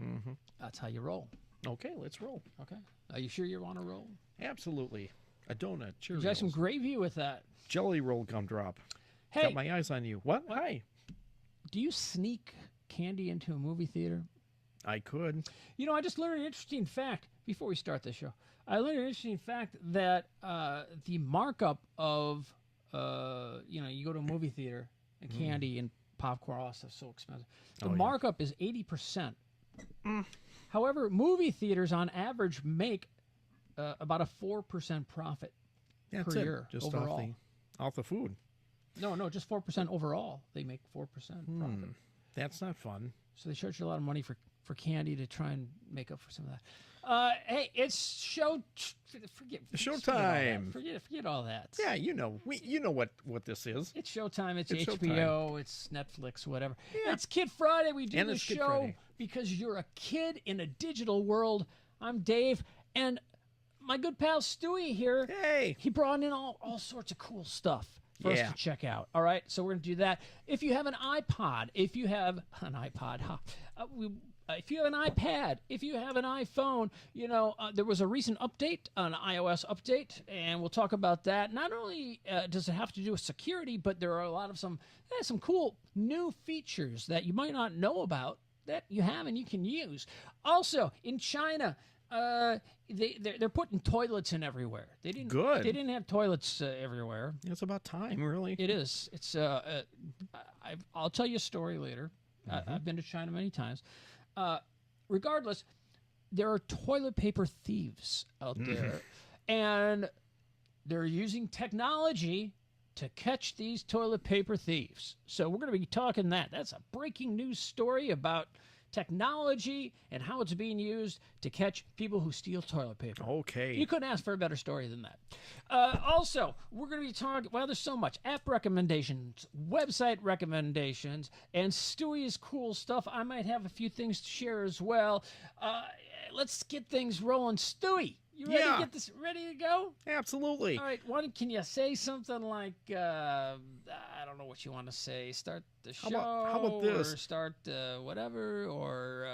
Mm-hmm. That's how you roll. Okay, let's roll. Okay. Are you sure you want to roll? Absolutely. A donut, Cheerios. You got some gravy with that. Jelly roll gumdrop. Hey. Got my eyes on you. What? Hi. Do you sneak candy into a movie theater? I could. You know, I just learned an interesting fact before we start the show. I learned an interesting fact that the markup of, you go to a movie theater and candy and popcorn, all that stuff's so expensive. The markup is 80%. However, movie theaters on average make about a 4% profit per year just overall. Off the food. No, just 4% overall. They make 4% profit. That's not fun. So they charge you a lot of money for candy to try and make up for some of that. Hey, it's Showtime. Forget all that. Yeah, you know what this is. It's Showtime. It's HBO. Showtime. It's Netflix. Whatever. Yeah. It's Kid Friday. We do And the it's Kid show Friday. because you're a kid in a digital world. I'm Dave, and my good pal Stewie here. Hey. He brought in all sorts of cool stuff for us to check out. All right, so we're going to do that. If you have an iPod, if you have an iPod, if you have an iPad, if you have an iPhone, there was a recent update, an iOS update, and we'll talk about that. Not only does it have to do with security, but there are a lot of some cool new features that you might not know about that you have and you can use. Also, in China, they're putting toilets in everywhere. They didn't have toilets everywhere. It's about time, really. It is. It's. I'll tell you a story later. I've been to China many times. Regardless, there are toilet paper thieves out there, and they're using technology to catch these toilet paper thieves. So we're going to be talking that. That's a breaking news story about technology and how it's being used to catch people who steal toilet paper. Okay. You couldn't ask for a better story than that. Also, we're going to be talking, well, there's so much. App recommendations, website recommendations, and Stewie's cool stuff. I might have a few things to share as well. Let's get things rolling. Stewie, you ready to get this ready to go? Absolutely. All right, can you say something like, I don't know what you want to say. Start the show. How about this? Or start whatever, or...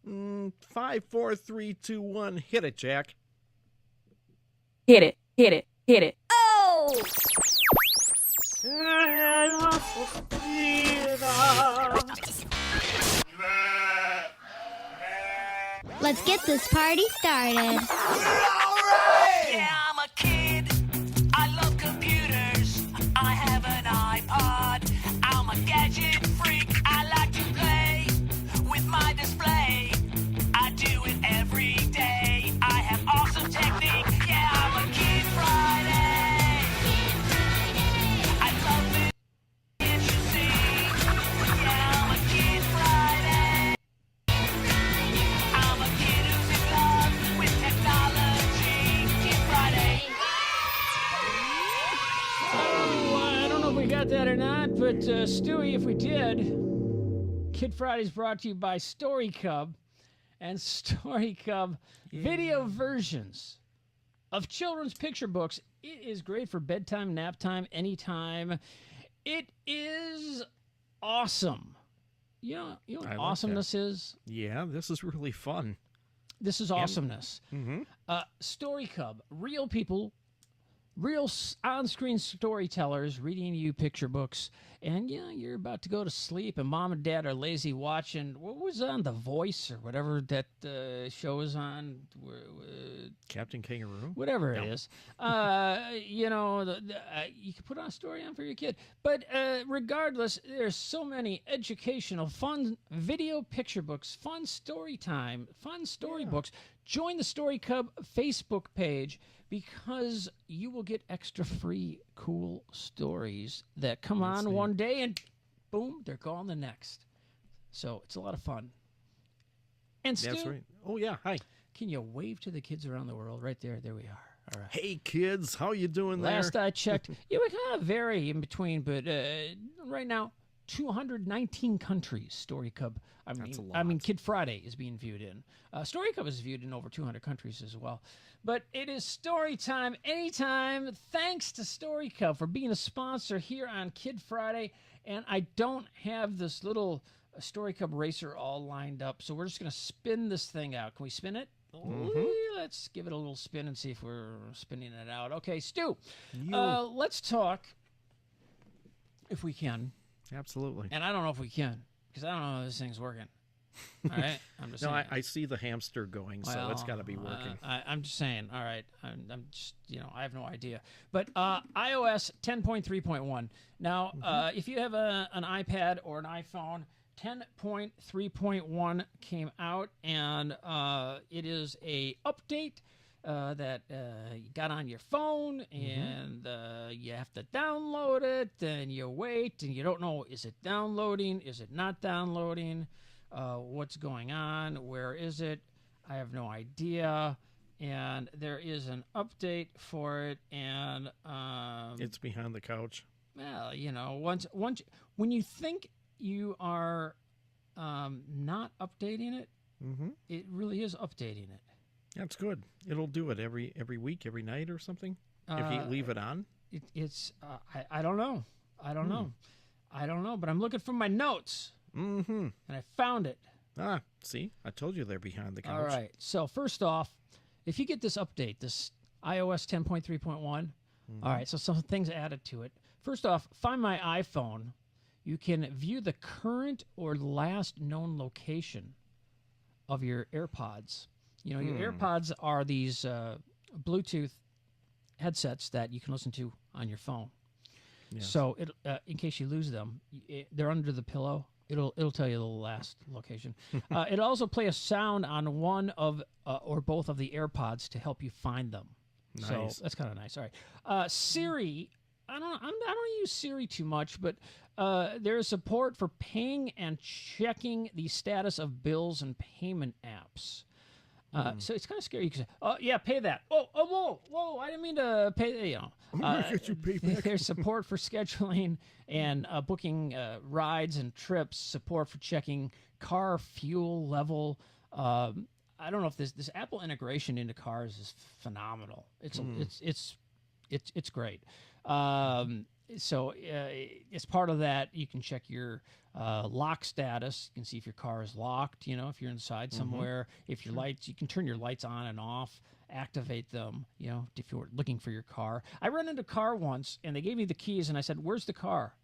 5, 4, 3, 2, 1. Hit it, Jack. Hit it, hit it, hit it. Oh! Let's get this party started. Yeah, I'm a kid. I love computers. I have an iPod. I'm a gadget freak. I like to play with my display. I do it every day. I have awesome technique. Yeah, I'm a Kid Friday. I love it. Can't you see? Yeah, I'm a Kid Friday. I'm a kid who's in love with technology. Kid Friday. Oh, I don't know if we got that or not, but Stewie, if we did, Kid Friday's brought to you by Story Cub and Story Cub video versions of children's picture books. It is great for bedtime, nap time, anytime. It is awesome. You know what I like awesomeness is? Yeah, this is really fun. This is awesomeness. Mm-hmm. Story Cub, real people, real on-screen storytellers reading you picture books, and you're about to go to sleep, and mom and dad are lazy watching what was on The Voice or whatever that show is on, Captain Kangaroo? whatever it is. You can put on a story on for your kid. But regardless, there's so many educational, fun video picture books, fun story time, fun storybooks. Join the Story Cub Facebook page, because you will get extra free cool stories that come on one day and boom, they're gone the next. So it's a lot of fun. And Stu, That's right. Oh, yeah. Hi. can you wave to the kids around the world? Right there. There we are. All right. Hey, kids. How you doing Last there? I checked, we kind of vary in between, but right now, 219 countries Story Cub. That's a lot. Kid Friday is being viewed in. Story Cub is viewed in over 200 countries as well. But it is story time anytime. Thanks to Story Cub for being a sponsor here on Kid Friday. And I don't have this little a Story Cub Racer all lined up. So we're just going to spin this thing out. Can we spin it? Let's give it a little spin and see if we're spinning it out. Okay, Stu, let's talk, if we can. Absolutely. And I don't know if we can, because I don't know how this thing's working. All right? I'm just saying. I see the hamster going, so it's got to be working. I'm just saying. All right. I'm just, I have no idea. But iOS 10.3.1. Now, if you have an iPad or an iPhone, 10.3.1 came out, and it is a update that you got on your phone, and you have to download it, and you wait, and you don't know, is it downloading, is it not downloading, what's going on, where is it, I have no idea, and there is an update for it, and it's behind the couch. Well, once when you think you are not updating it, it really is updating it. That's good. It'll do it every week, every night or something, if you leave it on. It's I don't know. I don't know, but I'm looking for my notes, and I found it. See? I told you they're behind the couch. All right. So first off, if you get this update, this iOS 10.3.1, all right, so some things added to it. First off, Find My iPhone. You can view the current or last known location of your AirPods. Your AirPods are these Bluetooth headsets that you can listen to on your phone. Yes. So, in case you lose them, they're under the pillow. It'll tell you the last location. It'll also play a sound on one of or both of the AirPods to help you find them. Nice. So that's kind of nice. All right, Siri. I don't use Siri too much, but there is support for paying and checking the status of bills and payment apps. So it's kind of scary. You can say, "Oh yeah, pay that." Whoa! I didn't mean to pay. I'm gonna get you paid back. There's support for scheduling and booking rides and trips. Support for checking car fuel level. I don't know if this Apple integration into cars is phenomenal. It's great. So as part of that, you can check your lock status. You can see if your car is locked, if you're inside somewhere. If your lights, you can turn your lights on and off, activate them, if you're looking for your car. I ran into a car once, and they gave me the keys, and I said, "Where's the car?"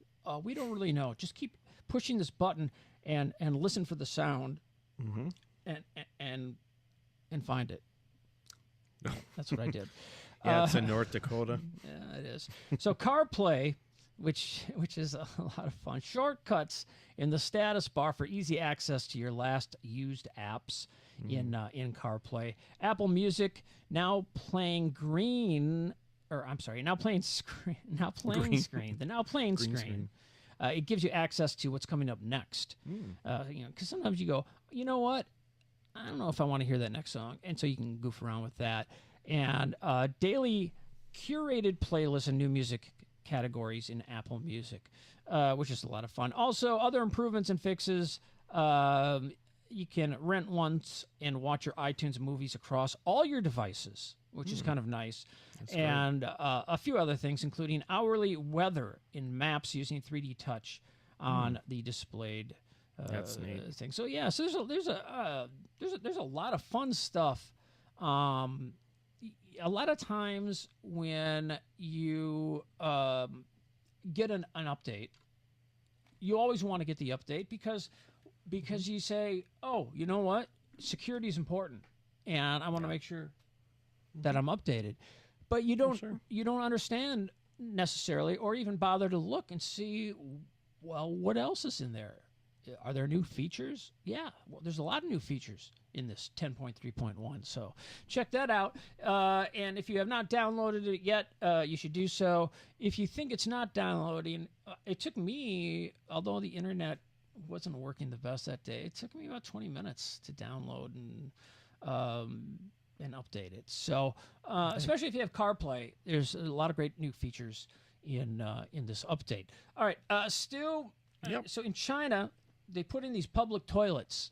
We don't really know. Just keep pushing this button and listen for the sound and find it. That's what I did. Yeah, it's in North Dakota. Yeah, it is. So CarPlay, which is a lot of fun. Shortcuts in the status bar for easy access to your last used apps in CarPlay. Apple Music now playing screen. The now playing screen. It gives you access to what's coming up next. Because sometimes you go, you know what? I don't know if I want to hear that next song, and so you can goof around with that. And daily curated playlists and new music categories in Apple Music, which is a lot of fun. Also, other improvements and fixes. You can rent once and watch your iTunes movies across all your devices, which is kind of nice. That's and a few other things, including hourly weather in maps using 3D Touch on the displayed That's neat. thing. So yeah, so there's a lot of fun stuff. A lot of times when you get an update, you always want to get the update because you say, oh, you know what? Security is important, and I want to make sure that I'm updated. But you don't understand necessarily or even bother to look and see, well, what else is in there? Are there new features? Yeah, well, there's a lot of new features in this 10.3.1, so check that out. And if you have not downloaded it yet, you should do so. If you think it's not downloading, it took me, although the internet wasn't working the best that day, it took me about 20 minutes to download and update it. So especially if you have CarPlay, there's a lot of great new features in this update. All right, Stu, so in China, they put in these public toilets.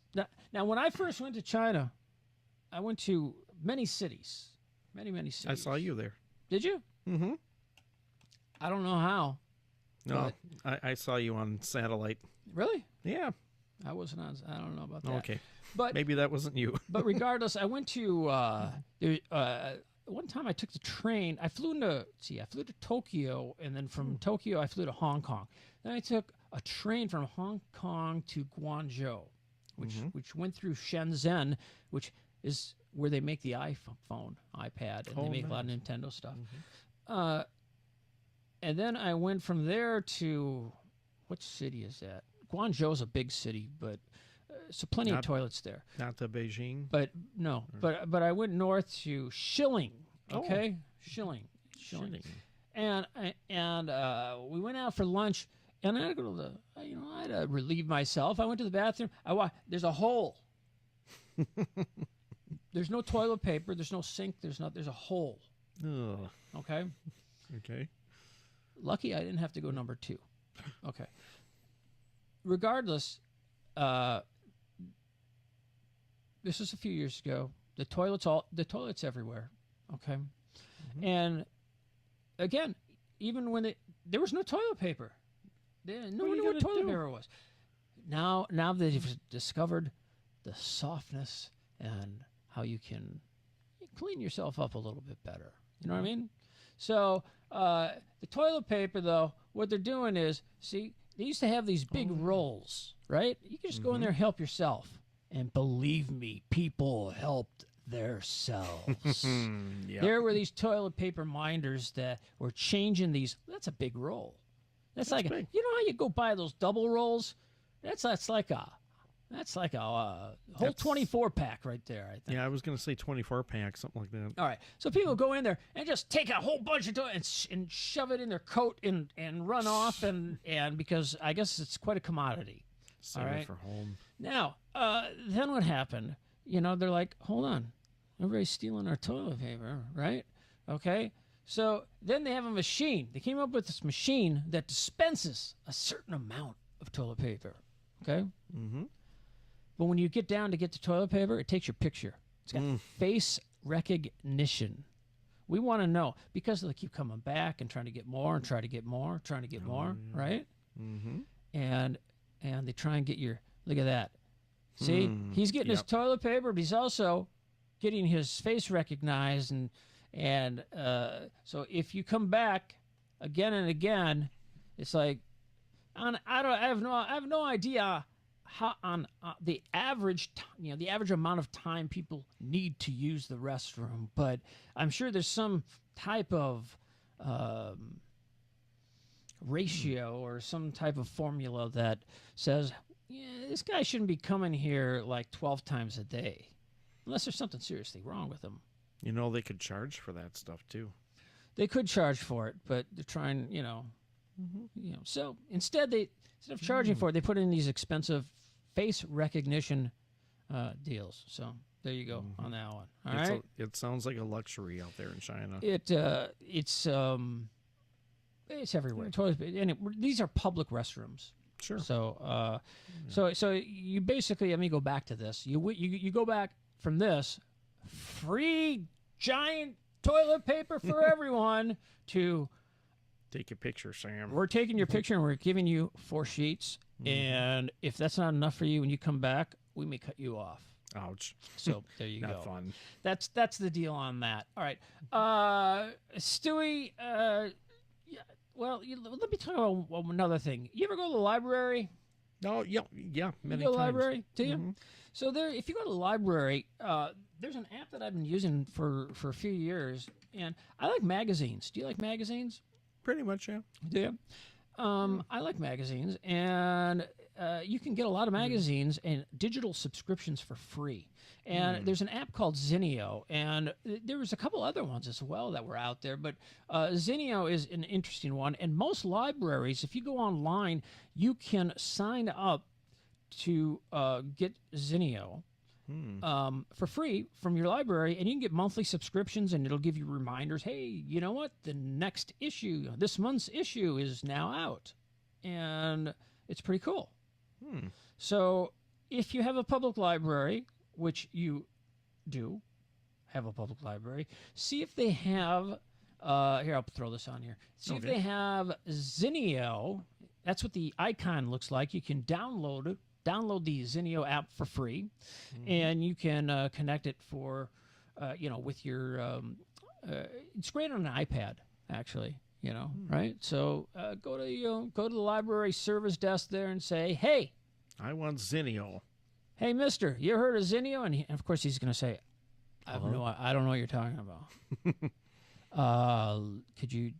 Now, when I first went to China, I went to many cities. Many cities. I saw you there. Did you? Mm-hmm. I don't know how. No, I saw you on satellite. Really? Yeah. I wasn't on. I don't know about that. Okay. But Maybe that wasn't you. but regardless, I went to one time I took the train. I flew to Tokyo, and then from Tokyo I flew to Hong Kong. Then I took a train from Hong Kong to Guangzhou, which went through Shenzhen, which is where they make the iPhone, iPad, and they make a lot of Nintendo stuff. And then I went from there to, what city is that? Guangzhou is a big city, but so plenty of toilets there. Not the Beijing. But no, but I went north to Shilling. Okay, Shilling. And we went out for lunch, and I had to go to the, I had to relieve myself. I went to the bathroom. There's a hole. There's no toilet paper. There's no sink. There's a hole. Ugh. Okay. Okay. Lucky I didn't have to go number 2. Okay. Regardless, this was a few years ago. The toilets everywhere. Okay. And again, even when there was no toilet paper. No one knew what toilet paper was. Now they've discovered the softness and how you can clean yourself up a little bit better. You know what I mean? So the toilet paper, though, what they're doing is, see, they used to have these big rolls, right? You can just go in there and help yourself. And believe me, people helped themselves. There were these toilet paper minders that were changing these. That's a big roll. That's like big. You know how you go buy those double rolls? That's like a whole 24-pack right there, I think. Yeah, I was going to say 24-pack, something like that. All right. So people go in there and just take a whole bunch of toilet and shove it in their coat and run off, and because I guess it's quite a commodity. Save it for home. Now, then what happened? They're like, hold on. Everybody's stealing our toilet paper, right? Okay. So then they have a machine. They came up with this machine that dispenses a certain amount of toilet paper. Okay. But when you get down to get the toilet paper, it takes your picture. It's got face recognition. We want to know because they keep coming back and trying to get more and trying to get more, right? And they try and get look at that. See, he's getting his toilet paper, but he's also getting his face recognized, and so if you come back again and again, it's like, I have no idea how on the average, the average amount of time people need to use the restroom, but I'm sure there's some type of ratio or some type of formula that says, this guy shouldn't be coming here like 12 times a day, unless there's something seriously wrong with him. They could charge for that stuff too. They could charge for it, but they're trying, So instead of charging for it, they put in these expensive face recognition deals. So there you go on that one. All right. It sounds like a luxury out there in China. It's everywhere. And these are public restrooms. Sure. So so you basically, let me go back to this. You go back from this free giant toilet paper for everyone to take a picture, Sam. We're taking your picture and we're giving you 4 sheets. And if that's not enough for you when you come back, we may cut you off. Ouch. So there you go. Not fun. That's the deal on that. All right. Stewie, well, let me talk about another thing. You ever go to the library? No, yeah, many you go to the times. library, do you? So if you go to the library, there's an app that I've been using for a few years, and I like magazines. Do you like magazines? Pretty much, yeah. Do you? I like magazines, and you can get a lot of magazines and digital subscriptions for free. And there's an app called Zinio, and there was a couple other ones as well that were out there, but Zinio is an interesting one. And most libraries, if you go online, you can sign up to get Zinio for free from your library, and you can get monthly subscriptions, and it'll give you reminders. Hey, you know what? The next issue, this month's issue, is now out, and it's pretty cool. So if you have a public library, which you do have a public library, see if they have, here, I'll throw this on here. See if they have Zinio. That's what the icon looks like. You can download it download the Zinio app for free, and you can connect it for, with your. It's great on an iPad, actually. Right? So go to the library service desk there and say, "Hey, I want Zinio. hey, Mister, you heard of Zinio?" And of course, he's going to say, I don't know what you're talking about. Could you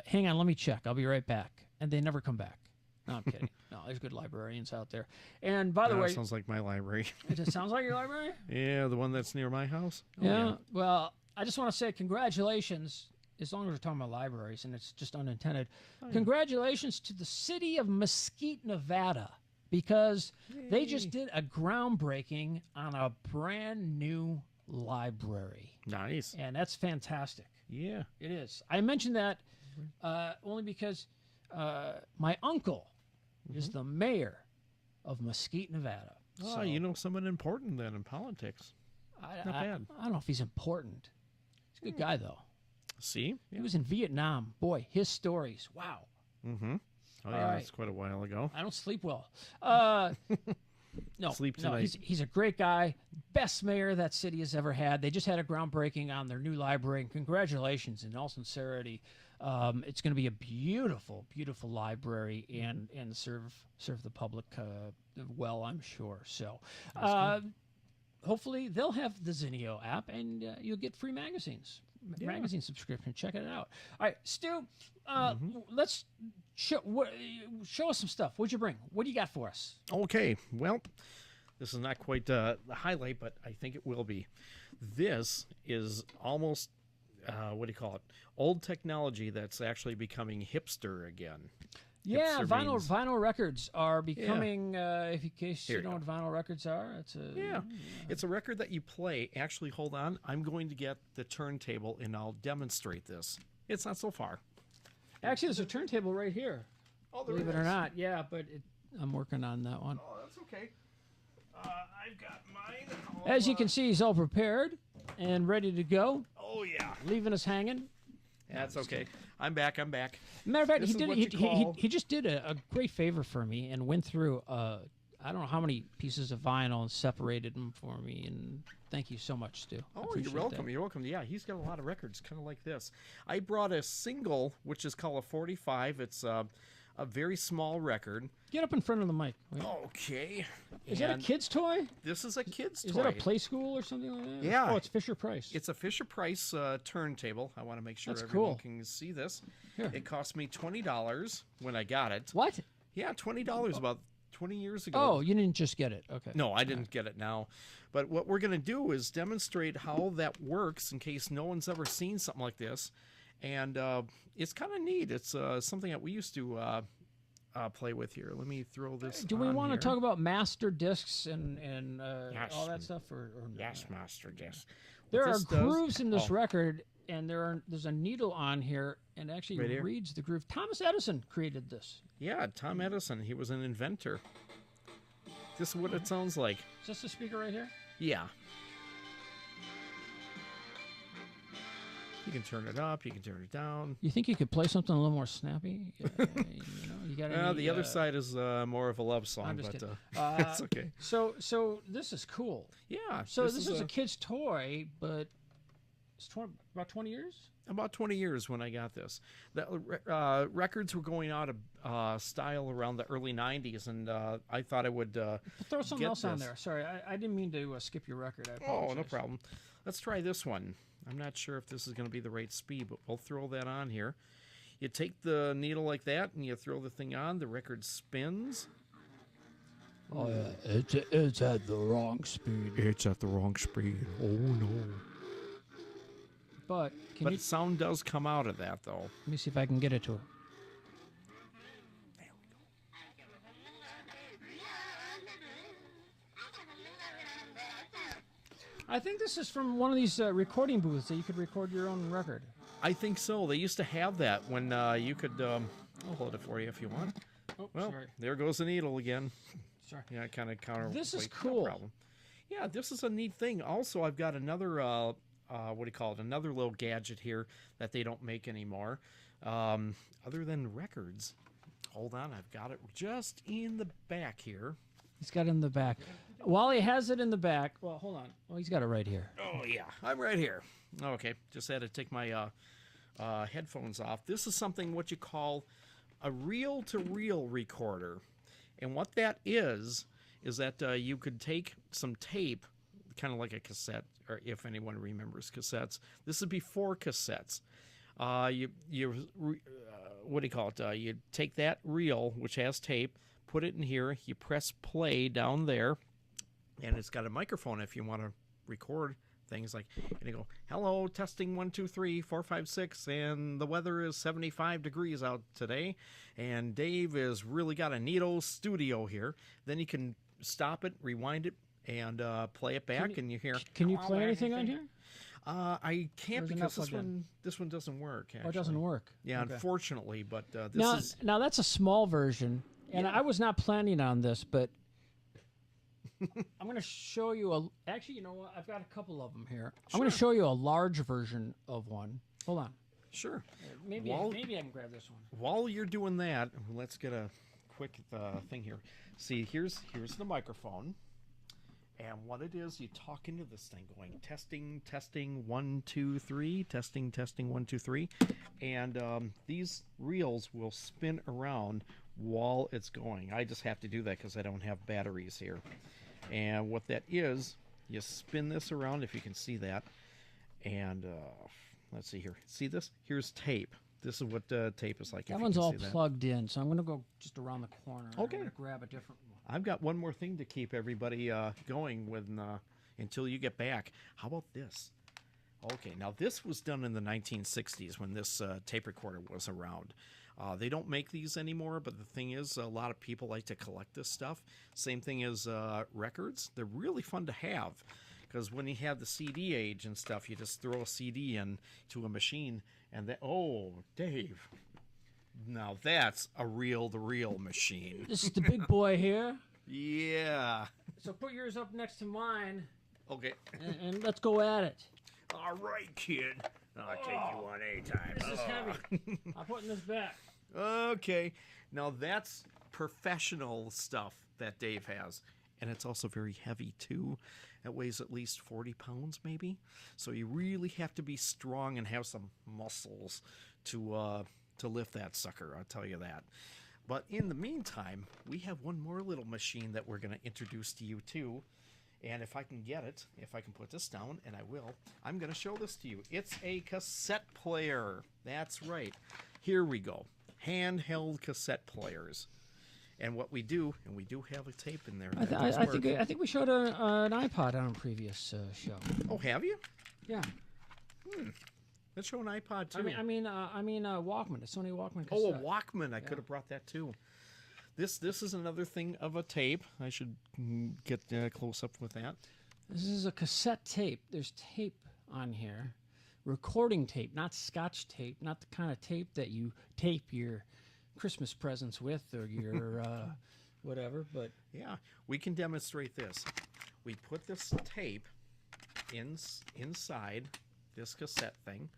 hang on? Let me check. I'll be right back. And they never come back. No, I'm kidding. No, there's good librarians out there. And by the way, Sounds like my library. it just sounds like your library. Yeah, the one that's near my house. Oh, Yeah. Well, I just want to say congratulations. As long as we're talking about libraries, and it's just unintended, congratulations to the city of Mesquite, Nevada, because they just did a groundbreaking on a brand new library. Nice. And that's fantastic. Yeah. It is. I mentioned that only because my uncle is the mayor of Mesquite, Nevada. Oh, So you know someone important then in politics. Not bad. I don't know if he's important. He's a good guy, though. See? He was in Vietnam. Boy, his stories. Wow. Mm-hmm. Oh, All yeah, right. that's quite a while ago. I don't sleep well. No, Sleep no, tonight. he's a great guy. Best mayor that city has ever had. They just had a groundbreaking on their new library. And congratulations, in all sincerity. It's going to be a beautiful, beautiful library and serve the public well, I'm sure. So hopefully they'll have the Zinio app, and you'll get free magazines. Magazine subscription. Check it out. All right, Stu, let's show us some stuff. What'd you bring? What do you got for us? Okay, well, this is not quite the highlight, but I think it will be. This is almost, what do you call it? Old technology that's actually becoming hipster again. Yeah, Hipster means- vinyl records are becoming. In case Here you you know what vinyl records are, It's a record that you play. Actually, hold on. I'm going to get the turntable and I'll demonstrate this. It's not so far. Actually, there's a turntable right here. Oh, Believe it or not, yeah, but I'm working on that one. Oh, that's okay. I've got mine. As you can see, he's all prepared and ready to go, Oh, yeah. leaving us hanging. That's okay. I'm back. Matter of fact, This he is did. what He, you he, call- he just did a great favor for me and went through. I don't know how many pieces of vinyl and separated them for me. And thank you so much, Stu. I Oh, you're appreciate welcome. that. You're welcome. Yeah, he's got a lot of records, kind of like this. I brought a single, which is called a 45. It's a very small record. Get up in front of the mic. Wait. Okay. Is that a And kid's toy? This is a kid's Is toy. that a play school or something like that? Yeah. Oh, it's FisherPrice. It's a FisherPrice turntable. I want to make sure That's everyone cool. can see this. Here. It cost me $20 when I got it. What? Yeah, $20 about 20 years ago. Oh, you didn't just get it. Okay. No, I didn't get it now. But what we're going to do is demonstrate how that works in case no one's ever seen something like this. And it's kind of neat. It's something that we used to play with here. Let me throw this Do we on want to here. talk about master discs and Yes. all that stuff? Or no? Yes, Master, yes. There What are this does- grooves in this oh, record, and there's a needle on here, and actually Right here? reads the groove. Thomas Edison created this. Yeah, Tom Edison. He was an inventor. This is what it sounds like. Is this the speaker right here? Yeah. You can turn it up. You can turn it down. You think you could play something a little more snappy? You got any, The other side is more of a love song, I'm just but kidding. it's okay. So this is cool. Yeah. So this is a kid's toy, but it's about 20 years? About 20 years when I got this. The records were going out of style around the early 90s, and I thought I would Throw something get else on this. there. Sorry, I didn't mean to skip your record. I Oh, apologize. no problem. Let's try this one. I'm not sure if this is going to be the right speed, but we'll throw that on here. You take the needle like that, and you throw the thing on. The record spins. Oh, yeah. It's at the wrong speed. It's at the wrong speed. Oh, no. But But sound does come out of that, though. let me see if I can get it to her. I think this is from one of these recording booths that you could record your own record. I think so. They used to have that when you could... I'll hold it for you if you want. Oh, Well, sorry. there goes the needle again. Sorry. Yeah, kind of counter. This is wait, cool. No problem. Yeah, this is a neat thing. Also, I've got another, what do you call it? Another little gadget here that they don't make anymore. Other than records. Hold on, I've got it just in the back here. He's got it in the back. While he has it in the back, well, hold on. Well, he's got it right here. Oh, yeah, I'm right here. Okay, just had to take my headphones off. This is something what you call a reel-to-reel recorder. And what that is that you could take some tape, kind of like a cassette, or if anyone remembers cassettes. This is before cassettes. What do you call it? You take that reel, which has tape, put it in here, you press play down there, and it's got a microphone if you want to record things like, and you go, hello, testing 1, 2, 3, 4, 5, 6, and the weather is 75 degrees out today, and Dave has really got a neato studio here. Then you can stop it, rewind it, and play it back, and you hear. Can you play anything on here? I can't Where's it because not plugged in? this one doesn't work. Actually. Oh, it doesn't work. Yeah, Okay. unfortunately, but this Now that's a small version, and I was not planning on this, but I'm going to show you actually, you know what? I've got a couple of them here. I'm going to show you a large version of one. Hold on. Sure. Maybe I can grab this one. While you're doing that, let's get a quick thing here. See, here's the microphone. And what it is, you talk into this thing going, testing, 1, 2, 3, testing, 1, 2, 3. And these reels will spin around while it's going. I just have to do that because I don't have batteries here. And what that is, you spin this around, if you can see that. And let's see here. See this? Here's tape. This is what tape is like. That one's all plugged in, so I'm going to go just around the corner. Okay. I'm going to grab a different one. I've got one more thing to keep everybody going with until you get back. How about this? Okay, now this was done in the 1960s when this tape recorder was around. They don't make these anymore, but the thing is, a lot of people like to collect this stuff. Same thing as records. They're really fun to have because when you have the CD age and stuff, you just throw a CD in to a machine and oh, Dave. Now that's a reel-to-reel machine. This is the big boy here. Yeah. So put yours up next to mine. Okay. And let's go at it. All right, kid. I'll take you on anytime. This is heavy. I'm putting this back. Okay. Now that's professional stuff that Dave has. And it's also very heavy, too. It weighs at least 40 pounds, maybe. So you really have to be strong and have some muscles to lift that sucker, I'll tell you that. But in the meantime, we have one more little machine that we're going to introduce to you, too. And if I can get it, if I can put this down, and I will, I'm going to show this to you. It's a cassette player. That's right. Here we go. Handheld cassette players. And what we do, and we do have a tape in there. I think we showed an iPod on a previous show. Oh, have you? Yeah. Let's show an iPod too. I mean Walkman, a Sony Walkman cassette. Oh, a Walkman. I could have brought that too. This is another thing of a tape. I should get close up with that. This is a cassette tape. There's tape on here. Recording tape, not Scotch tape, not the kind of tape that you tape your Christmas presents with or your whatever, but yeah, we can demonstrate this. We put this tape inside this cassette thing,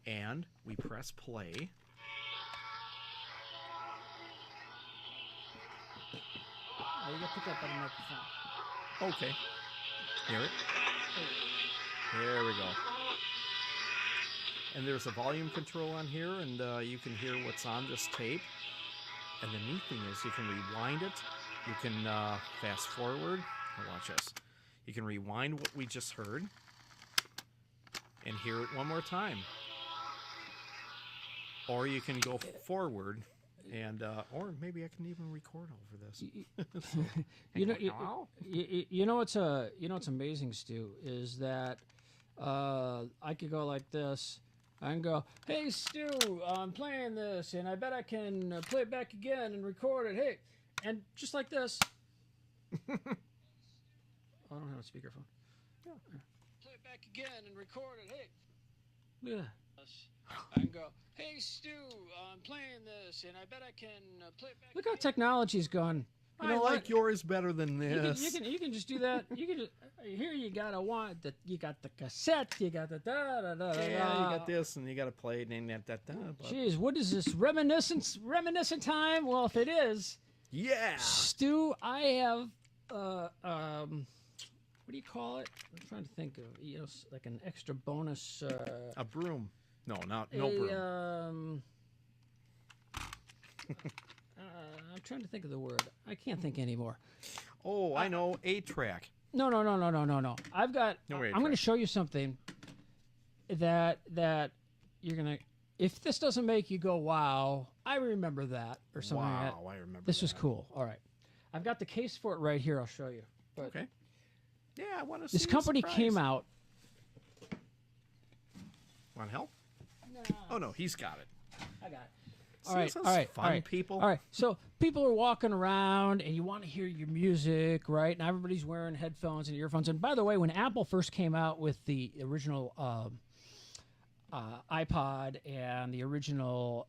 and we press play. Oh, you got to pick up on the microphone. Okay. Hear it? There we go. And there's a volume control on here, and you can hear what's on this tape. And the neat thing is you can rewind it. You can fast forward. Watch this. You can rewind what we just heard and hear it one more time. Or you can go forward and or maybe I can even record over this. You know what's amazing, Stu, is that I could go like this. I can go, hey, Stu, I'm playing this, and I bet I can play it back again and record it. Hey, and just like this. I don't have a speakerphone. Yeah. Play it back again and record it. Hey. Yeah. I can go, hey, Stu, I'm playing this, and I bet I can play it back. Look how technology's gone I like yours better than this. You can just do that. You can just, here you got you got the cassette, you got the da da da da. Yeah, you got this, and you got to play it, and that. Jeez, what is this reminiscent time? Well, if it is, Yeah. Stu, I have what do you call it? I'm trying to think of like an extra bonus. A broom. No broom. I'm trying to think of the word. I can't think anymore. Oh, I know. 8-track. No. I've got. No, wait, I'm going to show you something that you're gonna. If this doesn't make you go, wow, I remember that or something like that. Wow, I remember This was that. cool. All right, I've got the case for it right here. I'll show you. But Okay. Yeah, I want to see this company surprise. came out. Want help? No, Oh, no, he's got it. I got it. See, All right, this is all right, fun, all right, people. All right, so people are walking around, and you want to hear your music, right? And everybody's wearing headphones and earphones. And by the way, when Apple first came out with the original iPod and the original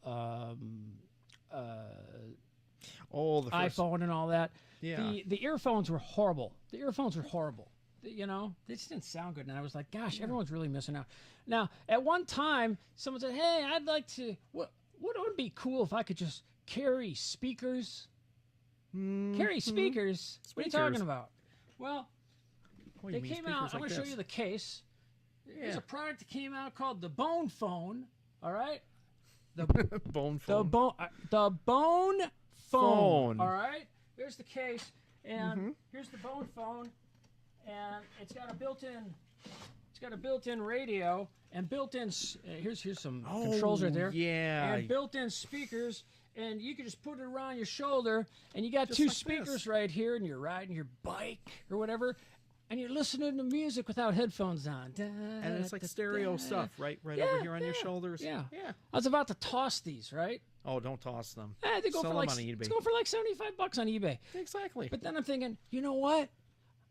Oh, the first. iPhone and all that, Yeah. the earphones were horrible. The earphones were horrible. You know, they just didn't sound good. And I was like, gosh, everyone's really missing out. Now, at one time, someone said, hey, I'd like to. What would be cool if I could just carry speakers? Carry speakers? What are you talking about? Well, Oh, you they mean came out. speakers I'm like going to show this. you the case. There's Yeah. a product that came out called the Bone Phone. All right, Bone the phone. Bone Phone. Phone. All right, here's the case, and here's the Bone Phone, and it's got a built-in radio and built-in. Here's some controls right there. Yeah. And built-in speakers, and you can just put it around your shoulder, and you got Just two like speakers this. right here, and you're riding your bike or whatever, and you're listening to music without headphones on. And it's like stereo stuff, right over here on your shoulders. Yeah. Yeah. I was about to toss these, right? Oh, don't toss them. They go Sell for like them on eBay. it's going for like $75 on eBay. Exactly. But then I'm thinking, you know what?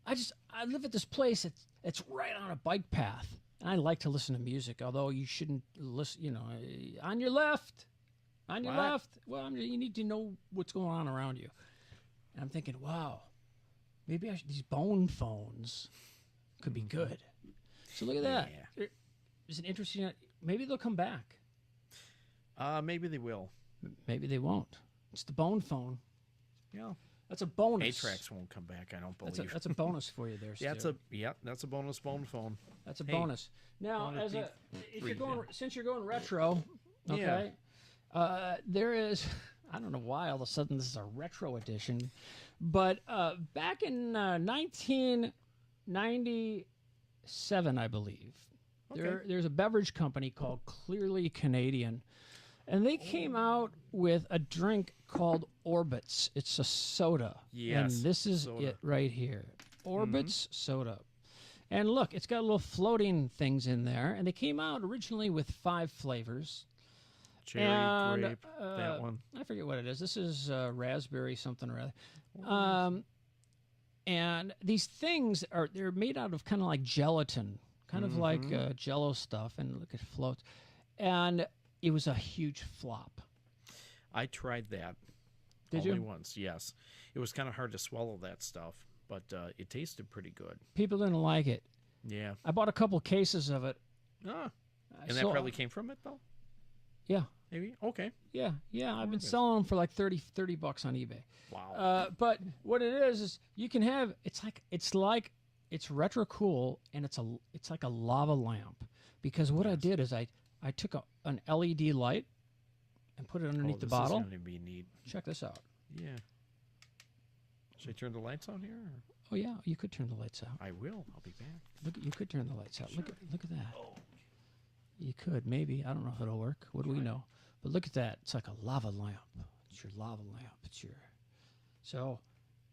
I live at this place. It's right on a bike path, and I like to listen to music. Although you shouldn't listen, on your left. On your What? left. Well, you need to know what's going on around you. And I'm thinking, wow, maybe these Bone phones could be good. So look at that. Yeah. It's an interesting. Maybe they'll come back. Maybe they will. Maybe they won't. It's the Bone Phone. Yeah. That's a bonus. 8-tracks won't come back, I don't believe. That's a bonus for you there, Yeah, Stu. that's a bonus bone phone. That's a Hey, bonus. Now, bonus if you're going, since you're going retro, Yeah. okay, there is. I don't know why all of a sudden this is a retro edition, but back in 1997, I believe, there's a beverage company called Clearly Canadian, and they came out with a drink called Orbits. It's a soda. Yes, And this is soda. it right here. Orbits soda. And look, it's got little floating things in there. And they came out originally with 5 flavors. Cherry, And, grape, that one. I forget what it is. This is raspberry something or other. And these things they're made out of kind of like gelatin, kind of like Jello stuff. And look, it floats. And it was a huge flop. I tried that. Did Only you? once, yes. It was kind of hard to swallow that stuff, but it tasted pretty good. People didn't like it. Yeah. I bought a couple cases of it. Ah. And that So- probably came from it, though? Yeah. Maybe? Okay. Yeah. I've been Orbits. selling them for like $30 on eBay. Wow. But what it is you can have. It's retro cool, and it's like a lava lamp. Because what I did is I took an LED light and put it underneath the this bottle. is going to be neat. Check this out. Yeah. Should I turn the lights on here? Or? Oh yeah, you could turn the lights out. I will. I'll be back. Look, you could turn the lights out. Look at that. You could maybe. I don't know if it'll work. What do we know? But look at that. It's like a lava lamp. It's your lava lamp. So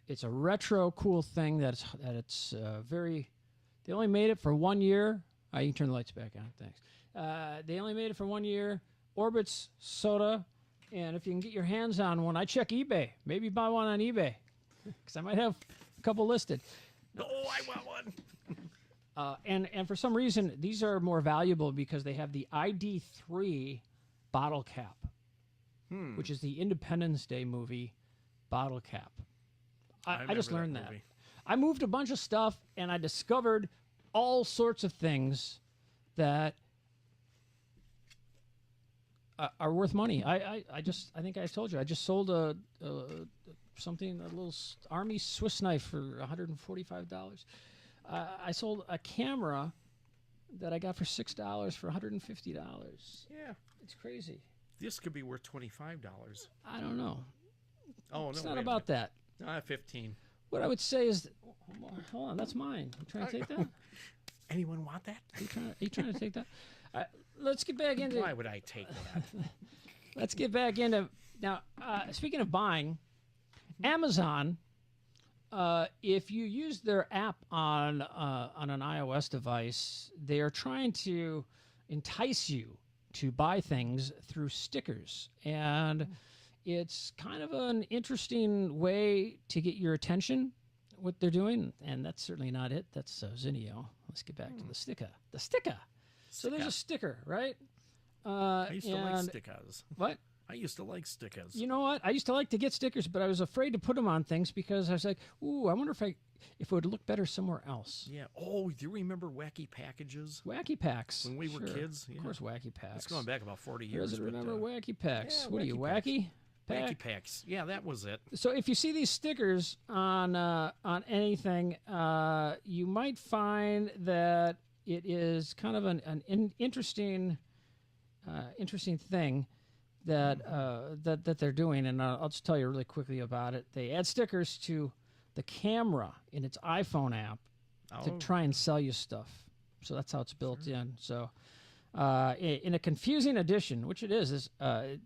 it's a retro cool thing it's very. They only made it for 1 year. You can turn the lights back on. Thanks. They only made it for 1 year. Orbits soda, and if you can get your hands on one, I check eBay. Maybe buy one on eBay, because I might have a couple listed. Oh, I want one. And for some reason, these are more valuable because they have the ID3 bottle cap, which is the Independence Day movie bottle cap. I just remember learned that. movie. I moved a bunch of stuff, and I discovered all sorts of things that are worth money. I think I told you I just sold a little Army Swiss knife for $145. I sold a camera that I got for $6 for $150. Yeah. It's crazy. This could be worth $25. I don't know. Oh, no. It's not wait a about that. minute. 15. What I would say is, hold on, that's mine. You trying to take that? Anyone want that? Are you trying to take that? Let's get back into. Why would I take that? Let's get back into now. Speaking of buying, Amazon. If you use their app on an iOS device, they are trying to entice you to buy things through stickers, and it's kind of an interesting way to get your attention. What they're doing, and that's certainly not it. That's Zinio. Let's get back to the sticker. The sticker. So there's a sticker, right? I used to like stickers. What? I used to like stickers. You know what? I used to like to get stickers, but I was afraid to put them on things because I was like, "Ooh, I wonder if it would look better somewhere else." Yeah. Oh, do you remember Wacky Packages? Wacky Packs. When we were Sure. kids? Yeah. Of course, Wacky Packs. It's going back about 40 Who years. doesn't but, remember Wacky Packs? yeah, What are you, Wacky Packs. Wacky? Pack? Wacky Packs. Yeah, that was it. So if you see these stickers on anything, you might find that it is kind of an interesting thing that that they're doing, and I'll just tell you really quickly about it. They add stickers to the camera in its iPhone app to try and sell you stuff. So that's how it's built in. So in a confusing edition, which it is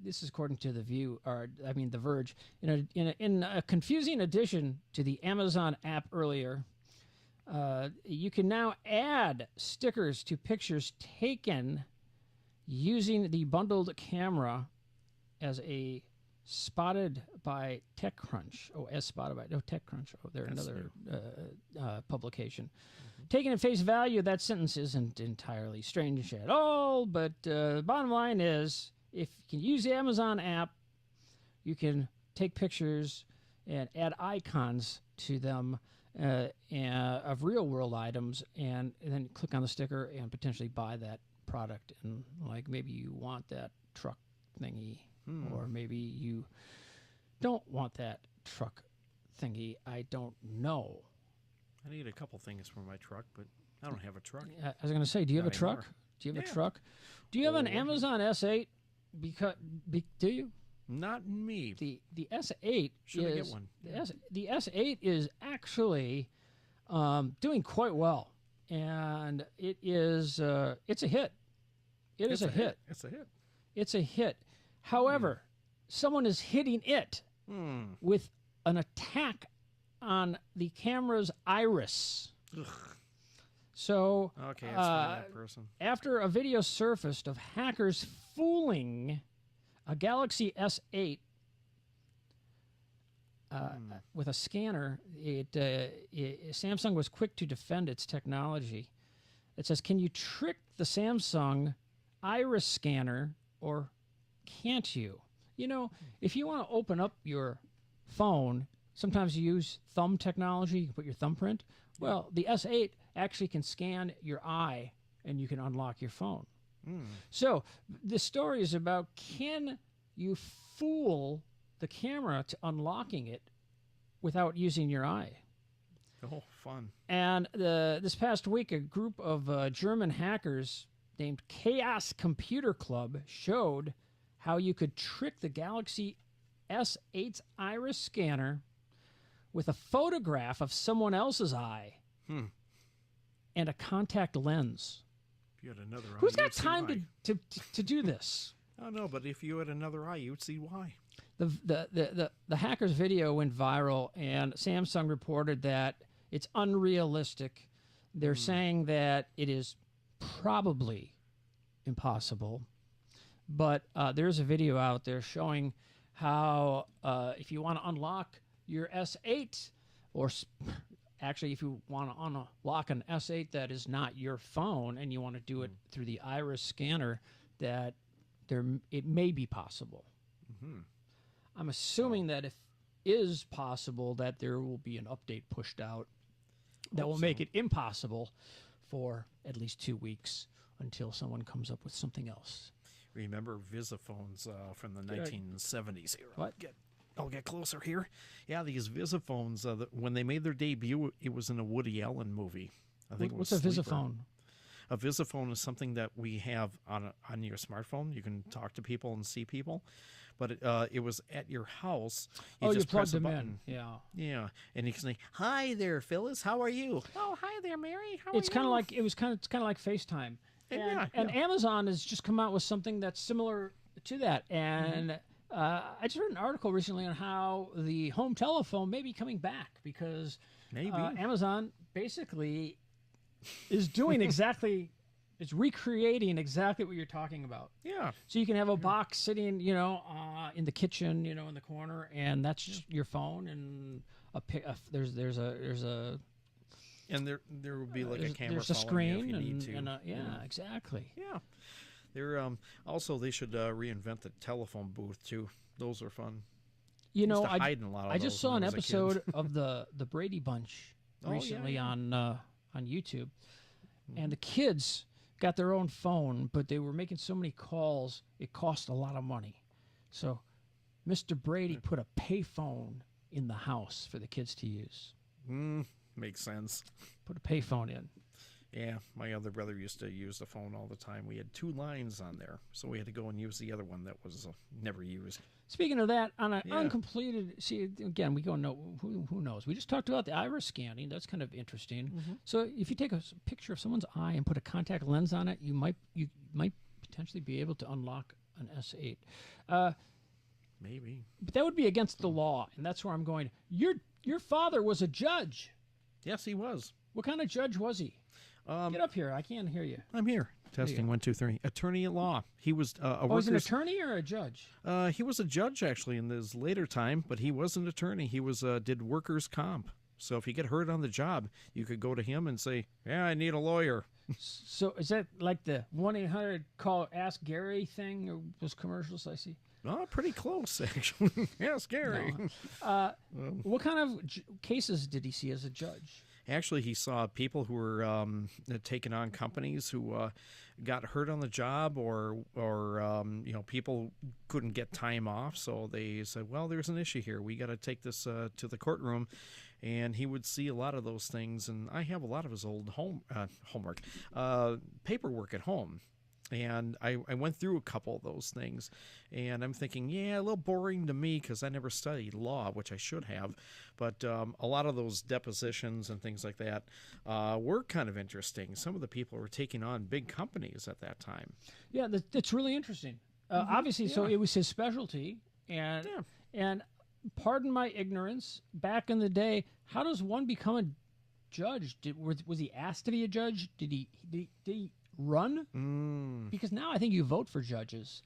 this is according to The Verge. In a confusing addition to the Amazon app earlier, you can now add stickers to pictures taken using the bundled camera as a spotted by TechCrunch. TechCrunch. Oh, they're That's another publication. Taken at face value, that sentence isn't entirely strange at all, but the bottom line is if you can use the Amazon app, you can take pictures and add icons to them of real-world items, and then click on the sticker and potentially buy that product. And like maybe you want that truck thingy, or maybe you don't want that truck thingy. I don't know. I need a couple things for my truck, but I don't have a truck. I was going to say, do you have Not a truck? anymore. Do you have Yeah. a truck? Do you have an Oh. Amazon S8? Do you? Not me. The S8 Should I is get one? the S8 is actually doing quite well, and it is it's a hit. It's a hit. It's a hit. It's a hit. However, someone is hitting it with an attack on the camera's iris. Ugh. So Okay, let's find that person. after a video surfaced of hackers fooling a Galaxy S8 with a scanner, Samsung was quick to defend its technology. It says, can you trick the Samsung iris scanner or can't you? You know, if you want to open up your phone, sometimes you use thumb technology. You can put your thumbprint. Well, the S8 actually can scan your eye and you can unlock your phone. So the story is about, can you fool the camera to unlocking it without using your eye? Oh, fun. And this past week, a group of German hackers named Chaos Computer Club showed how you could trick the Galaxy S8's iris scanner with a photograph of someone else's eye and a contact lens. If you had another eye, Who's got you'd see time why. to do this? I don't know, but if you had another eye, you'd see why. The hacker's video went viral, and Samsung reported that it's unrealistic. They're saying that it is probably impossible, but there's a video out there showing how if you want to unlock your S8, or actually if you want to unlock an S8 that is not your phone and you want to do it through the iris scanner, that it may be possible. I'm assuming that is possible that there will be an update pushed out that will make it impossible for at least 2 weeks until someone comes up with something else. Remember Visiphones from the 1970s era? What? I'll get closer here. Yeah, these Visiphones, when they made their debut, it was in a Woody Allen movie. I think What's it a was Sleeper. Visiphone? A Visiphone is something that we have on your smartphone. You can talk to people and see people, but it was at your house. You just plugged press a them button. in. Yeah. Yeah, and you can say, "Hi there, Phyllis. How are you?" "Oh, hi there, Mary. How are you?" It's kind of like it's kind of like FaceTime. And Amazon has just come out with something that's similar to that. And I just read an article recently on how the home telephone may be coming back because Amazon basically is doing it's recreating exactly what you're talking about. Yeah. So you can have a box sitting, in the kitchen, in the corner, and that's just your phone, and there's a and there will be like a camera. There's a following you if screen, you need to. Exactly. Yeah. They're also they should reinvent the telephone booth too. Those are fun. Used to hide in a lot of I just those saw when an I was a kid. episode of the Brady Bunch recently on YouTube, and the kids got their own phone, but they were making so many calls it cost a lot of money. So Mr. Brady put a payphone in the house for the kids to use. Makes sense. Put a payphone in. Yeah, my other brother used to use the phone all the time. We had 2 lines on there, so we had to go and use the other one that was never used. Speaking of that, on an uncompleted, see, again, we go, no, who knows? We just talked about the iris scanning. That's kind of interesting. So if you take a picture of someone's eye and put a contact lens on it, you might potentially be able to unlock an S8. Maybe. But that would be against the law, and that's where I'm going. Your father was a judge. Yes, he was. What kind of judge was he? Get up here. I can't hear you. I'm here. Testing 1, 2, 3. Attorney at law. He was was an attorney or a judge? He was a judge actually in his later time, but he was an attorney. He was did workers' comp. So if you get hurt on the job, you could go to him and say, "Yeah, I need a lawyer." So is that like the 1-800 call Ask Gary thing, or those commercials I see? Oh, pretty close actually. Ask Gary. No. What kind of cases did he see as a judge? Actually, he saw people who were taking on companies who got hurt on the job, or people couldn't get time off, so they said, "Well, there's an issue here. We got to take this to the courtroom." And he would see a lot of those things, and I have a lot of his old paperwork at home. And I went through a couple of those things, and I'm thinking, yeah, a little boring to me because I never studied law, which I should have. But a lot of those depositions and things like that were kind of interesting. Some of the people were taking on big companies at that time. Yeah, that's really interesting. Obviously, so it was his specialty, and pardon my ignorance, back in the day, how does one become a judge? Was he asked to be a judge? Did he run? Because now I think you vote for judges.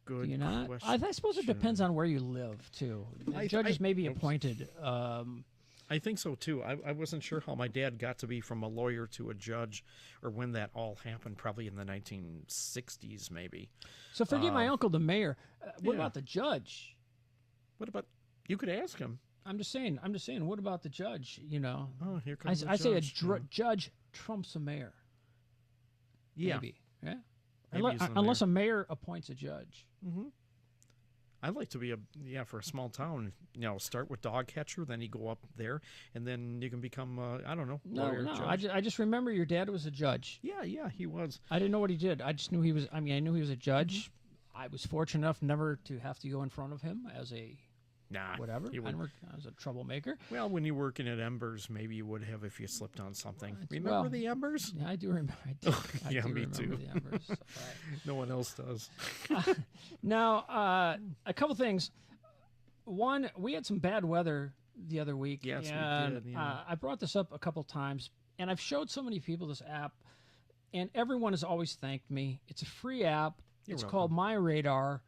Good. Do you not? question. I suppose it depends on where you live too. Judges may be appointed. I think so too. I wasn't sure how my dad got to be from a lawyer to a judge, or when that all happened. Probably in the 1960s, maybe. So forget my uncle, the mayor. What about the judge? What about? You could ask him. I'm just saying. What about the judge? Oh, here comes I say a judge. judge trumps a mayor. Yeah. Maybe. Yeah. Maybe Unless a mayor appoints a judge. I'd like to be for a small town. Start with dog catcher, then you go up there, and then you can become lawyer, judge. I just remember your dad was a judge. Yeah, he was. I didn't know what he did. I just knew he was. I knew he was a judge. I was fortunate enough never to have to go in front of him as a whatever. I was a troublemaker. Well, when you're working at Embers, maybe you would have if you slipped on something. Remember the Embers? Yeah, I do remember. I do me remember too. The Embers. No one else does. Now, a couple things. One, we had some bad weather the other week. Yes, we did. Yeah. I brought this up a couple times, and I've showed so many people this app, and everyone has always thanked me. It's a free app. It's called My Radar.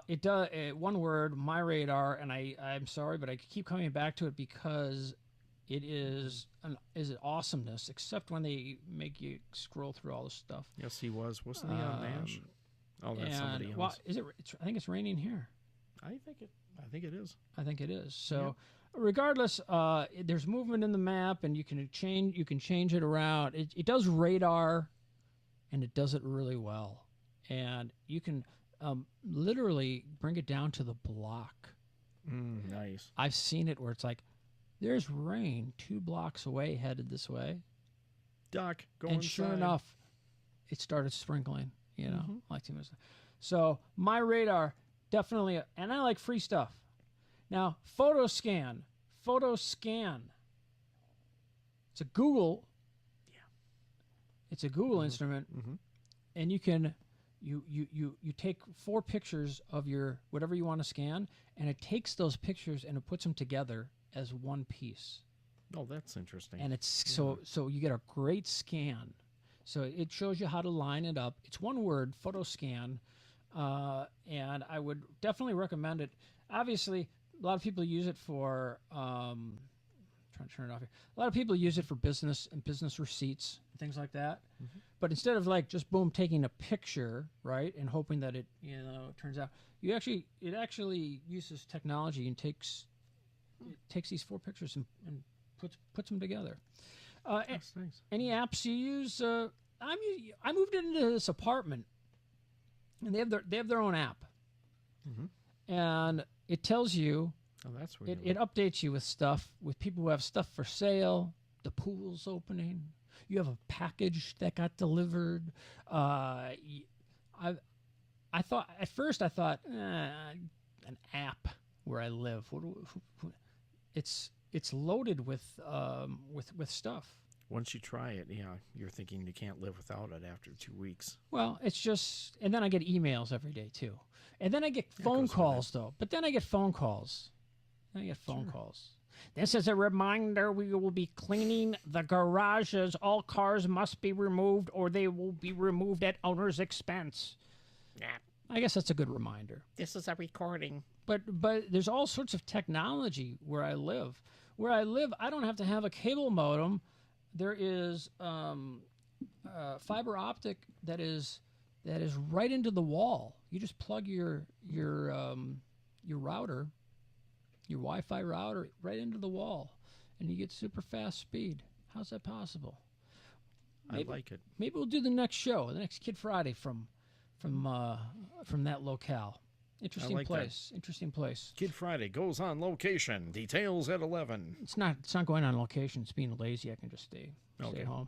It does one word, My Radar, and I'm sorry, but I keep coming back to it because it is an awesomeness. Except when they make you scroll through all this stuff. Yes, he was. Wasn't he on MASH? Oh, that's somebody else. Well, I think it's raining here. I think it. I think it is. I think it is. So, regardless, there's movement in the map, and you can change it around. It does radar, and it does it really well. And you can literally bring it down to the block. Nice. I've seen it where it's like, there's rain 2 blocks away, headed this way, Doc, go and inside. sure enough, it started sprinkling. You know, like 2 minutes. So my radar definitely, and I like free stuff. Now, Photoscan. It's a Google. Yeah. It's a Google instrument, and you can you take 4 pictures of your whatever you want to scan, and it takes those pictures and it puts them together as one piece. Oh, that's interesting. And it's so you get a great scan. So it shows you how to line it up. It's one word, Photoscan, and I would definitely recommend it. Obviously, a lot of people use it for. Trying to turn it off here. A lot of people use it for business and business receipts and things like that. But instead of like just boom taking a picture, right, and hoping that it turns out, it actually uses technology and takes these 4 pictures and puts them together. That's nice. Any apps you use? I moved into this apartment, and they have their own app, and it tells you. Oh, that's weird. It updates you with stuff, with people who have stuff for sale. The pool's opening. You have a package that got delivered. I thought at first an app where I live. It's loaded with stuff. Once you try it, you're thinking you can't live without it after 2 weeks. Well, it's just, and then I get emails every day too, and then I get phone calls though. But then I get phone calls. This is a reminder: we will be cleaning the garages. All cars must be removed, or they will be removed at owner's expense. Yeah. I guess that's a good reminder. This is a recording. But there's all sorts of technology where I live. Where I live, I don't have to have a cable modem. There is fiber optic that is right into the wall. You just plug your router, your Wi-Fi router, right into the wall, and you get super fast speed. How's that possible? I like it. Maybe we'll do the next show, the next Kid Friday from that locale. Interesting place. Kid Friday goes on location. Details at 11. It's not going on location. It's being lazy. I can just stay home.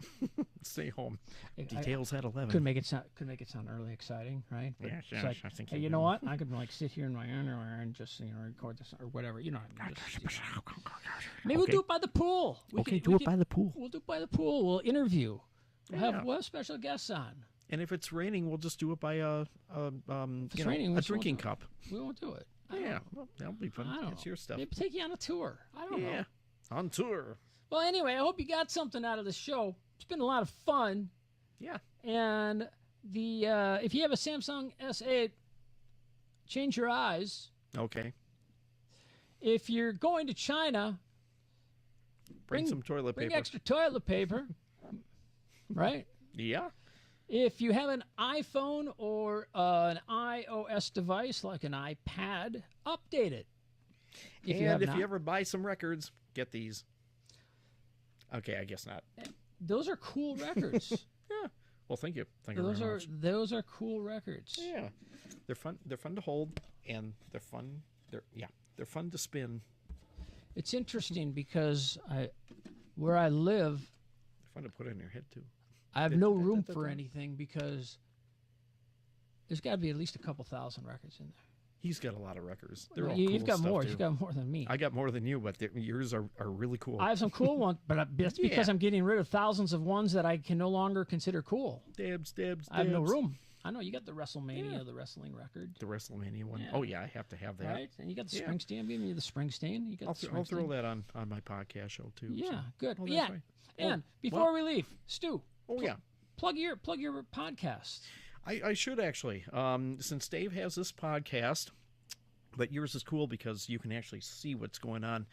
Stay home. Details at 11. Could make it sound really exciting, right? But Yeah, it's like, I think hey, you know what? I could like sit here in my underwear and just record this or whatever. Maybe we'll do it by the pool. Do it by the pool. We'll do it by the pool. We'll interview. We'll have special guests on. And if it's raining, we'll just do it by a drinking cup. We won't do it. Well, that'll be fun. It's your stuff. Maybe take you on a tour. I don't know. On tour. Well, anyway, I hope you got something out of the show. It's been a lot of fun. Yeah. And if you have a Samsung S8, change your eyes. Okay. If you're going to China, bring some toilet paper. Bring extra toilet paper. Right? Yeah. If you have an iPhone or an iOS device like an iPad, update it. If you ever buy some records, get these. Okay, I guess not. Those are cool records. Yeah. Well, thank you. Thank you very much. Those are cool records. Yeah. They're fun. They're fun to hold, and they're fun. They're fun to spin. It's interesting because where I live, they're fun to put in your head too. I have no room for anything because there's got to be at least a couple thousand records in there. He's got a lot of records. They're all You've cool got stuff more. too. You've got more than me. I got more than you, but yours are really cool. I have some cool ones, but that's because I'm getting rid of thousands of ones that I can no longer consider cool. Dabs. I have no room. I know you got the WrestleMania, the wrestling record. The WrestleMania one. Yeah. Oh yeah, I have to have that. Right, and you got the Springsteen. I'm giving you the Springsteen. You got I'll throw that on my podcast show too. Yeah, so. good. Oh, yeah, right. and before we leave, Stu. Oh yeah. Plug your podcast. I should actually, since Dave has this podcast, but yours is cool because you can actually see what's going on.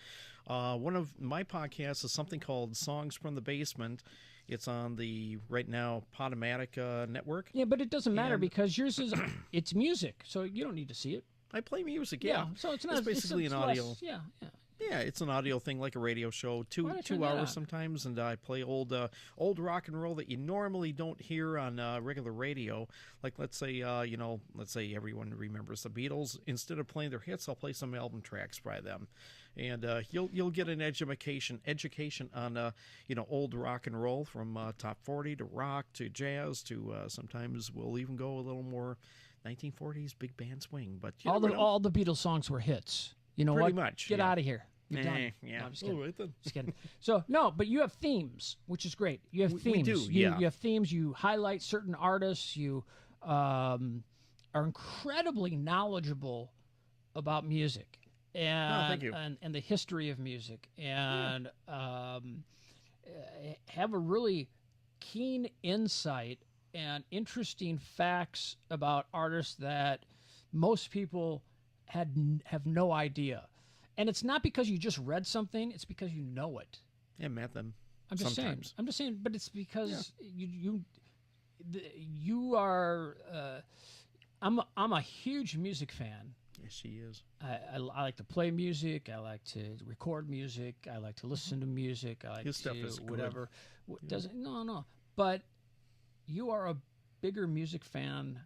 One of my podcasts is something called Songs from the Basement. It's on the right now Podomatic network. Yeah, but it doesn't matter because yours is it's music, so you don't need to see it. I play music. Yeah. So it's not. It's basically it's an less- audio. Yeah. Yeah, it's an audio thing like a radio show, two Why don't I turn 2 that on? hours sometimes, and I play old rock and roll that you normally don't hear on regular radio. Like let's say let's say everyone remembers the Beatles. Instead of playing their hits, I'll play some album tracks by them, and you'll get an education on old rock and roll from top 40 to rock to jazz to sometimes we'll even go a little more 1940s big band swing. But you never know. All the Beatles songs were hits. You know Pretty what? much, Get yeah. out of here. You're done. Yeah. No, I'm just kidding. All right then. Just kidding. So no, but you have themes, which is great. You have We themes. do, You yeah. have themes. You highlight certain artists. You are incredibly knowledgeable about music and thank you. and the history of music, and have a really keen insight and interesting facts about artists that most people have no idea. And it's not because you just read something, it's because you know it. Yeah, met them. I'm just sometimes. saying. I'm just saying, but it's because you are. I'm a huge music fan. Yes, she is. I like to play music. I like to record music. I like to listen to music. I like His to stuff is good. whatever. Doesn't no. But you are a bigger music fan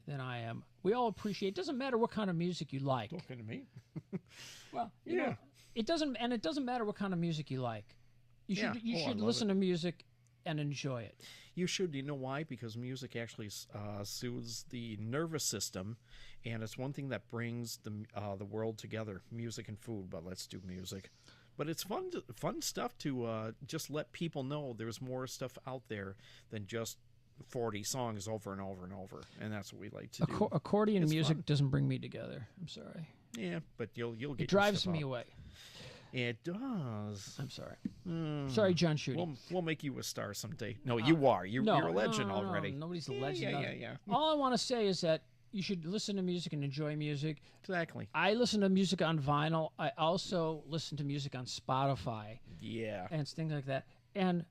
than I am. We all appreciate. It doesn't matter what kind of music you like. Talking to me. Well, you know, it doesn't matter what kind of music you like. You should Yeah. I love listen to music and enjoy it. You should. You know why? Because music actually soothes the nervous system, and it's one thing that brings the world together. Music and food, but let's do music. But it's fun stuff to just let people know there's more stuff out there than just 40 songs over and over and over, and that's what we like to do. Accordion It's music fun. doesn't bring me together. I'm sorry. Yeah, but you'll get It your drives stuff me out. away. It does. I'm sorry. Sorry, John Shooty. We'll make you a star someday. No, you are. You're a legend already. Nobody's a Yeah, legend. yeah. All I want to say is that you should listen to music and enjoy music. Exactly. I listen to music on vinyl. I also listen to music on Spotify Yeah. and things like that. And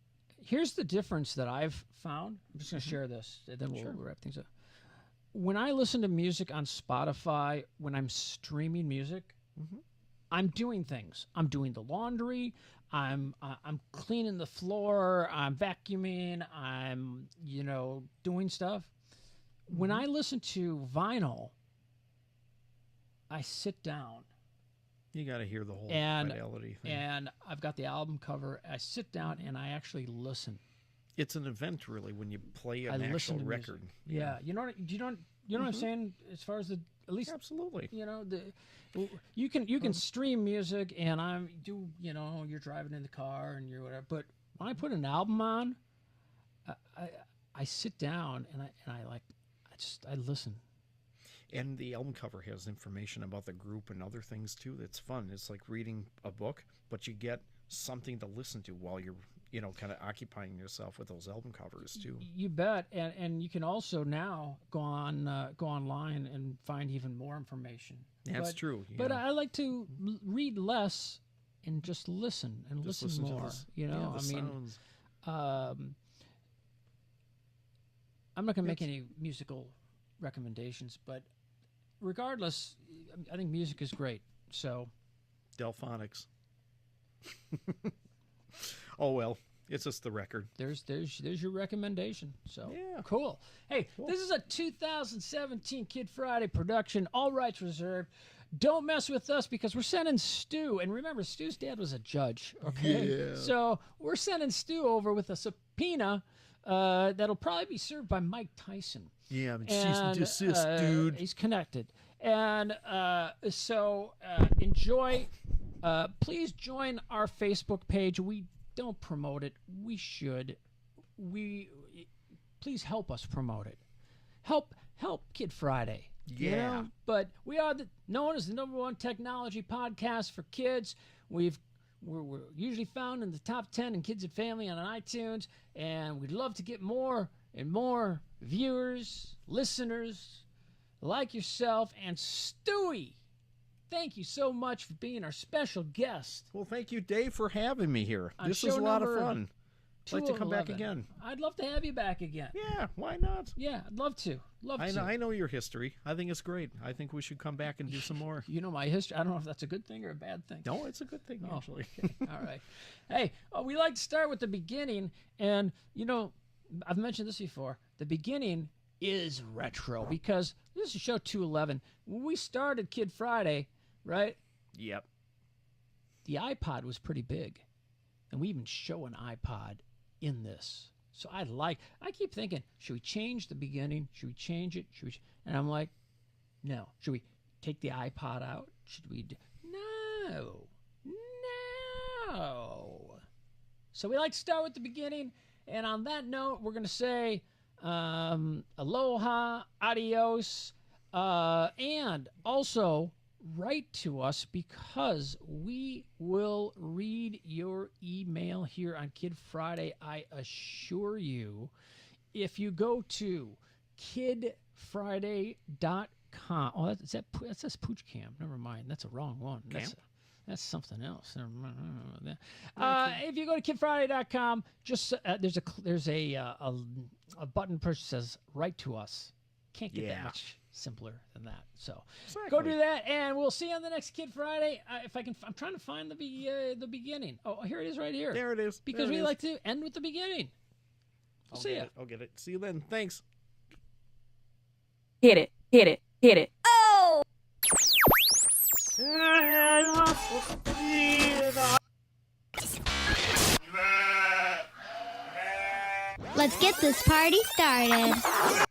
here's the difference that I've found. I'm just going to share this, and then we'll wrap things up. When I listen to music on Spotify, when I'm streaming music, I'm doing things. I'm doing the laundry. I'm cleaning the floor. I'm vacuuming. I'm doing stuff. When I listen to vinyl, I sit down You got to hear the whole and fidelity thing. and I've got the album cover. I sit down and I actually listen. It's an event, really, when you play I an listen actual to music. record. Yeah, you know what I'm saying. As far as at least Absolutely. you can stream music and you're driving in the car and you're whatever. But when I put an album on, I sit down and I listen. And the album cover has information about the group and other things too. That's fun. It's like reading a book, but you get something to listen to while you're kind of occupying yourself with those album covers too. You bet, and you can also now go online and find even more information. That's true. But I like to read less and just listen and Just listen to more. this- You know, the sounds. I'm not going to make any musical recommendations, but regardless, I think music is great. So Delphonics. Oh well, it's just the record. there's your recommendation. So Yeah. cool. Hey, this is a 2017 Kid Friday production. All rights reserved. Don't mess with us because we're sending Stu. And remember, Stu's dad was a judge. Okay, Yeah. so we're sending Stu over with a subpoena that'll probably be served by Mike Tyson. Yeah, but cease And, and desist, dude. He's connected. And so enjoy. Please join our Facebook page. We don't promote it. We should. Please help us promote it. Help Kid Friday. you Yeah. know? But we are known as the #1 technology podcast for kids. We're usually found in the top 10 in Kids and Family on iTunes, and we'd love to get more and more viewers, listeners like yourself. And Stewie, thank you so much for being our special guest. Well, thank you, Dave, for having me here. On This is show a lot of number- fun. I'd like to come back 211. again. I'd love to have you back again. Yeah, why not? Yeah, I'd love to. I know your history. I think it's great. I think we should come back and do some more. You know my history. I don't know if that's a good thing or a bad thing. No, it's a good thing, actually. Okay. All right. Hey, we like to start with the beginning. And, I've mentioned this before. The beginning is retro because this is show 211. When we started Kid Friday, right? Yep. The iPod was pretty big. And we even show an iPod in this. So I keep thinking, should we change the beginning? Should we change it? And I'm like, no. Should we take the iPod out? Should we No. So we like to start with the beginning. And on that note, we're going to say aloha, adios, and also write to us because we will read your email here on Kid Friday. I assure you, if you go to kidfriday.com. Oh, that says Pooch Cam. Never mind. That's a wrong one. That's something else. Never mind. If you go to kidfriday.com, just there's a button that says write to us. Can't get that much simpler than that. So go do that, and we'll see you on the next Kid Friday. I'm trying to find the beginning. Oh, here it is, right here. There it is. Because we like to end with the beginning. See ya. I'll get it. See you then. Thanks. Hit it, hit it, hit it. Oh! Let's get this party started.